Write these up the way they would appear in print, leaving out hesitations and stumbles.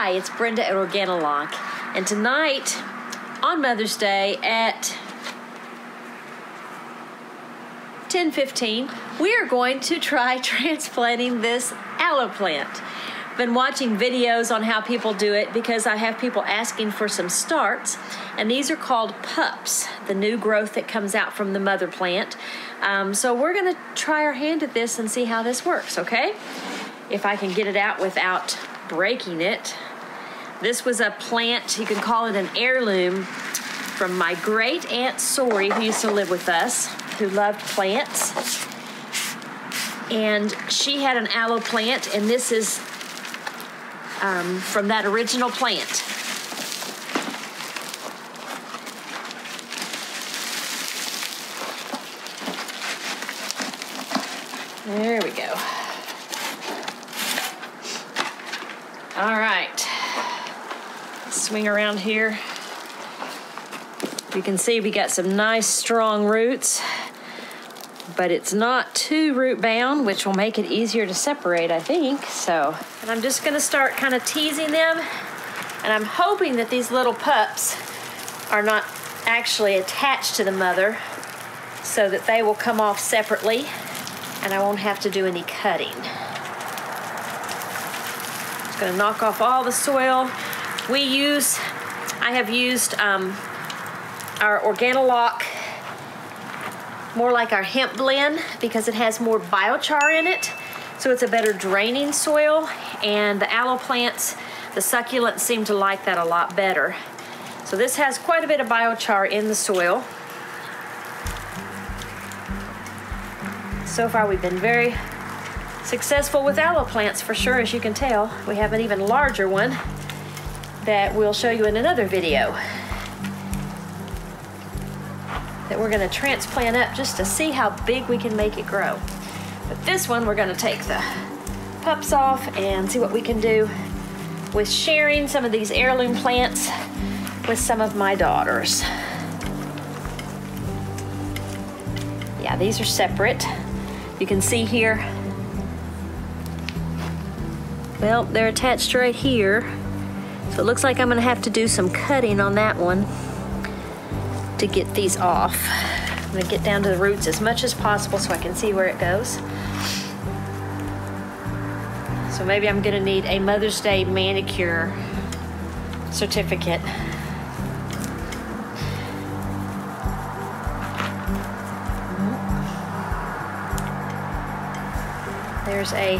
Hi, it's Brenda at Organilock, and tonight on Mother's Day at 10:15, we are going to try transplanting this aloe plant. I've been watching videos on how people do it because I have people asking for some starts, and these are called Pups, the new growth that comes out from the mother plant. So we're going to try our hand at this and see how this works, okay? If I can get it out without breaking it. This was a plant, you can call it an heirloom, from my great aunt Sori, who used to live with us, who loved plants. And she had an aloe plant, and this is from that original plant. There we go. All right, swing around here. You can see we got some nice strong roots, but it's not too root bound, which will make it easier to separate, I think. So, and I'm just gonna start kind of teasing them, and I'm hoping that these little pups are not actually attached to the mother so that they will come off separately and I won't have to do any cutting. Going to knock off all the soil. I have used our Organilock, more like our hemp blend, because it has more biochar in it, so it's a better draining soil, and the aloe plants, the succulents, seem to like that a lot better. So this has quite a bit of biochar in the soil. So far we've been very successful with aloe plants, for sure, as you can tell. We have an even larger one that we'll show you in another video that we're gonna transplant up just to see how big we can make it grow. But this one, we're gonna take the pups off and see what we can do with sharing some of these heirloom plants with some of my daughters. Yeah, these are separate. You can see here, well, they're attached right here. So it looks like I'm gonna have to do some cutting on that one to get these off. I'm gonna get down to the roots as much as possible so I can see where it goes. So maybe I'm gonna need a Mother's Day manicure certificate. There's a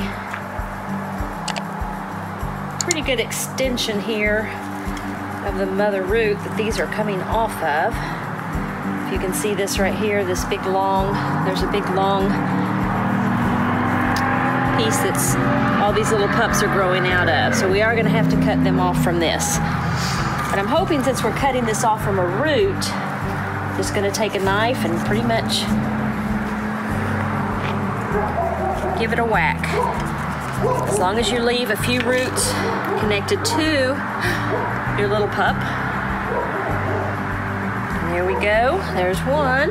pretty good extension here of the mother root that these are coming off of. If you can see this right here, there's a big long piece that's all these little pups are growing out of. So we are gonna have to cut them off from this. But I'm hoping, since we're cutting this off from a root, just gonna take a knife and pretty much give it a whack. As long as you leave a few roots connected to your little pup. And there we go. There's one.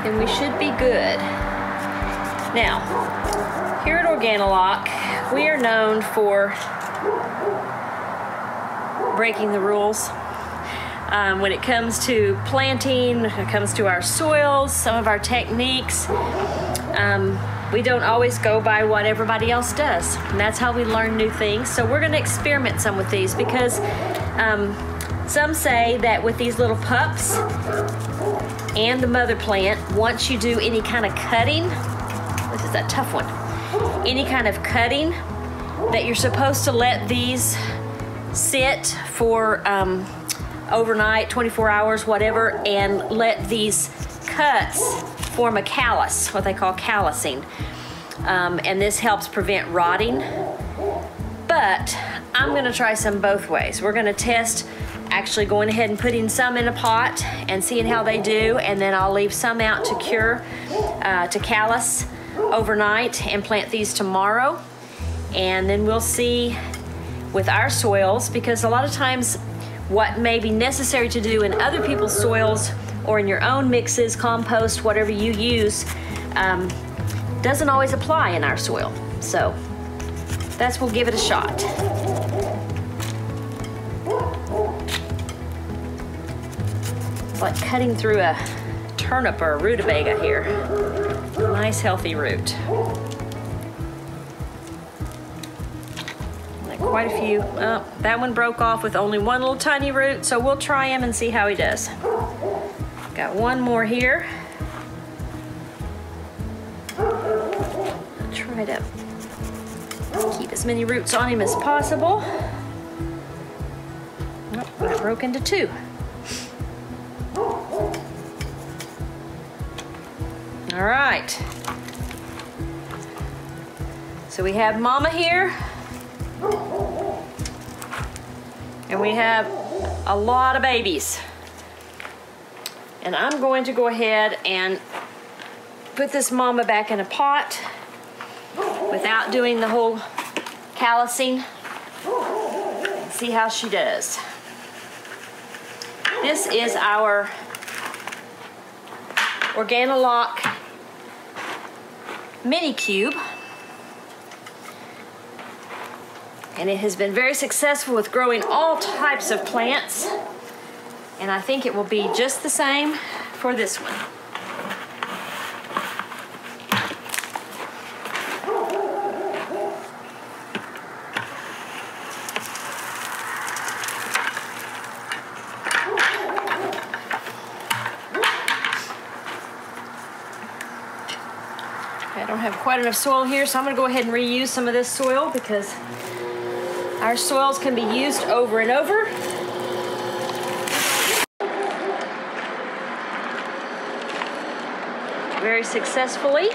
And we should be good. Now, here at Organilock, we are known for breaking the rules. When it comes to planting, when it comes to our soils, some of our techniques, we don't always go by what everybody else does, and that's how we learn new things. So we're going to experiment some with these, because some say that with these little pups and the mother plant, once you do any kind of cutting, this is a tough one, any kind of cutting, that you're supposed to let these sit for overnight, 24 hours, whatever, and let these cuts form a callus, what they call callusing. And this helps prevent rotting. But I'm gonna try some both ways. We're gonna test actually going ahead and putting some in a pot and seeing how they do, and then I'll leave some out to cure, to callus overnight, and plant these tomorrow. And then we'll see with our soils, because a lot of times what may be necessary to do in other people's soils or in your own mixes, compost, whatever you use, doesn't always apply in our soil. So We'll give it a shot. It's like cutting through a turnip or a rutabaga here. Nice healthy root. Quite a few. That one broke off with only one little tiny root, so we'll try him and see how he does. Got one more here. I'll try to keep as many roots on him as possible. Oh, that broke into two. All right. So we have Mama here. And we have a lot of babies. And I'm going to go ahead and put this Mama back in a pot without doing the whole callousing. See how she does. This is our Organilock mini cube. And it has been very successful with growing all types of plants. And I think it will be just the same for this one. I don't have quite enough soil here, so I'm going to go ahead and reuse some of this soil because our soils can be used over and over. Very successfully.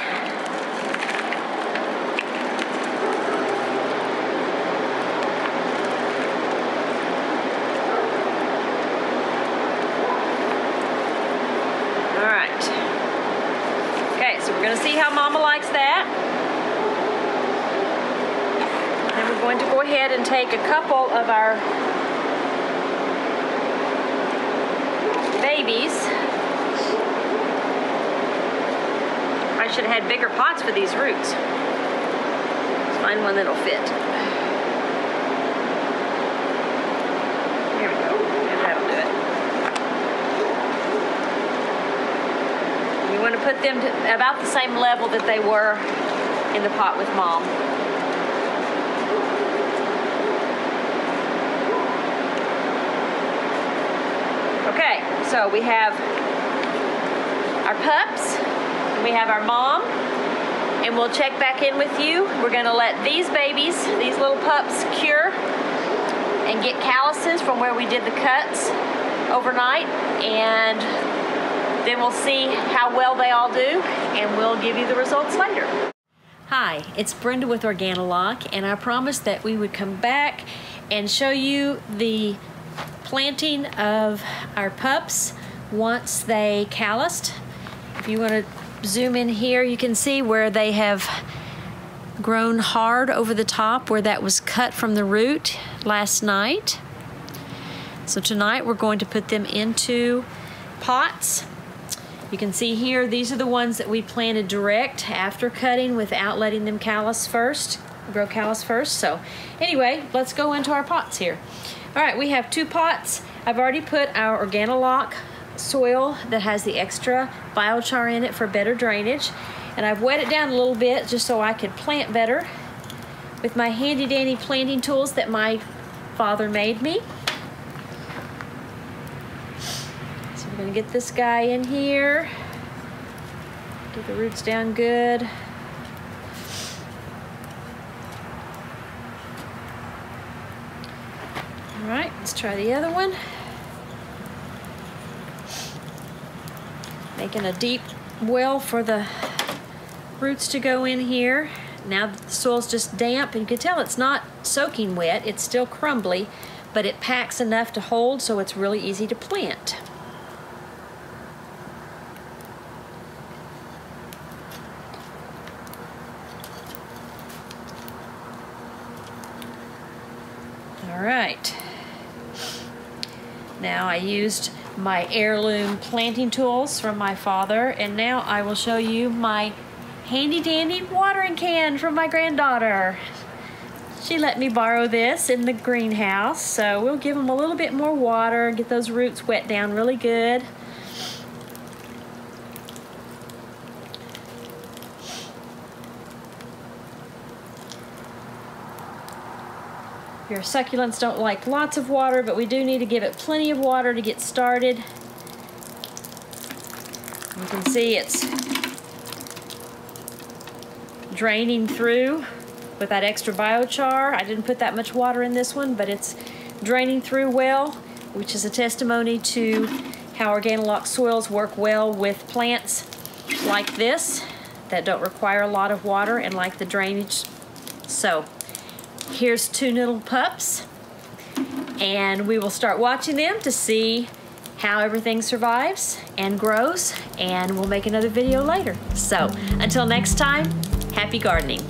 All right. Okay, so we're going to see how Mama likes that. We're going to go ahead and take a couple of our babies. I should have had bigger pots for these roots. Let's find one that'll fit. There we go. And that'll do it. You want to put them to about the same level that they were in the pot with Mom. Okay, so we have our pups, and we have our mom, and we'll check back in with you. We're gonna let these babies, these little pups, cure and get calluses from where we did the cuts overnight, and then we'll see how well they all do, and we'll give you the results later. Hi, it's Brenda with Organilock, and I promised that we would come back and show you the planting of our pups once they calloused. If you want to zoom in here, you can see where they have grown hard over the top where that was cut from the root last night. So tonight we're going to put them into pots. You can see here, these are the ones that we planted direct after cutting without letting them callus first, grow callus first. So anyway, let's go into our pots here. All right, we have 2 pots. I've already put our Organilock soil that has the extra biochar in it for better drainage. And I've wet it down a little bit just so I could plant better with my handy dandy planting tools that my father made me. So we're gonna get this guy in here. Get the roots down good. All right, let's try the other one. Making a deep well for the roots to go in here. Now the soil's just damp, and you can tell it's not soaking wet, it's still crumbly, but it packs enough to hold, so it's really easy to plant. All right. Now I used my Heirloom planting tools from my father, and now I will show you my handy dandy watering can from my granddaughter. She let me borrow this in the greenhouse, so we'll give them a little bit more water, get those roots wet down really good. Your succulents don't like lots of water, but we do need to give it plenty of water to get started. You can see it's draining through with that extra biochar. I didn't put that much water in this one, but it's draining through well, which is a testimony to how Organilock soils work well with plants like this that don't require a lot of water and like the drainage. So here's 2 little pups, and we will start watching them to see how everything survives and grows, and we'll make another video later. So until next time, happy gardening.